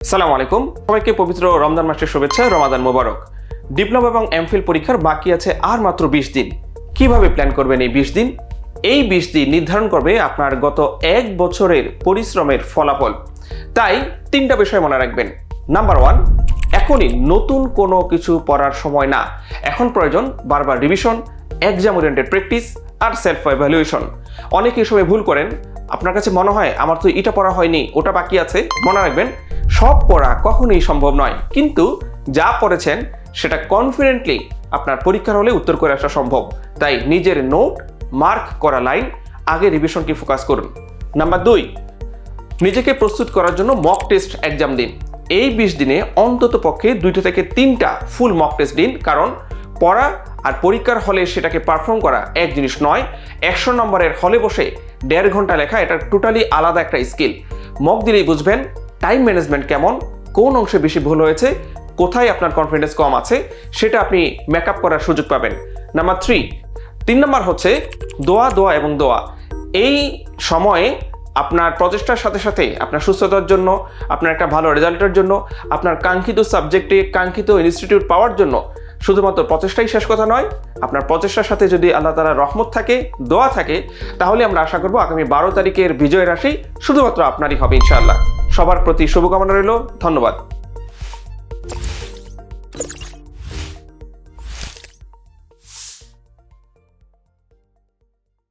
আসসালামু আলাইকুম, সবাইকে পবিত্র রমজান মাসের শুভেচ্ছা। রমাদান মোবারক। ডিপ্লোমা এবং এমফিল পরীক্ষার বাকি আছে আর মাত্র 20 দিন। কিভাবে প্ল্যান করবেন এই 20 দিন? এই 20 দিন নির্ধারণ করবে আপনার গত এক বছরের পরিশ্রমের ফলাফল। তাই তিনটা বিষয় মনে রাখবেন। নাম্বার 1, এখনই নতুন কোনো কিছু পড়ার সময় না। এখন প্রয়োজন বারবার রিভিশন, এক্সাম ওরিয়েন্টেড প্র্যাকটিস আর সেলফ এভালুয়েশন। অনেকে সময় ভুল করেন। আপনার কাছে মনে হয় আমার তো এটা পড়া হয়নি, ওটা বাকি আছে। মনে রাখবেন, সব পড়া কখনোই সম্ভব নয়, কিন্তু যা পড়েছেন সেটা কনফিডেন্টলি আপনার পরীক্ষার হলে উত্তর করে আসা সম্ভব। তাই নিজের নোট, মার্ক করা লাইন, আগে রিভিশনকে ফোকাস করুন। নাম্বার 2, নিজেকে প্রস্তুত করার জন্য মক টেস্ট এক্সাম দিন। এই 20 দিনে অন্তত পক্ষে 2 থেকে 3টা ফুল মক টেস্ট দিন, কারণ পড়া আর পরীক্ষার হলে সেটাকে পারফর্ম করা এক জিনিস নয়। 100 নম্বরের হলে বসে 1.5 ঘন্টা লেখা, এটা টোটালি আলাদা একটা স্কিল। মক দিলেই বুঝবেন টাইম ম্যানেজমেন্ট কেমন, কোন অংশে বেশি ভুল হয়েছে, কোথায় আপনার কনফিডেন্স কম আছে, সেটা আপনি মেকআপ করার সুযোগ পাবেন। নাম্বার 3 নাম্বার হচ্ছে দোয়া এবং দোয়া। এই সময়ে আপনার প্রচেষ্টার সাথে সাথে আপনার সুস্থতার জন্য, আপনার একটা ভালো রেজাল্টের জন্য, আপনার কাঙ্ক্ষিত সাবজেক্টে কাঙ্ক্ষিত ইনস্টিটিউট পাওয়ার জন্য শুধুমাত্র প্রচেষ্টাই শেষ কথা নয়। আপনার প্রচেষ্টার সাথে যদি আল্লাহ তাআলার রহমত থাকে, দোয়া থাকে, তাহলে আমরা আশা করব আগামী 12 তারিখের বিজয় রাশি শুধুমাত্র আপনারই হবে ইনশাআল্লাহ। সবার প্রতি শুভকামনা রইল। ধন্যবাদ।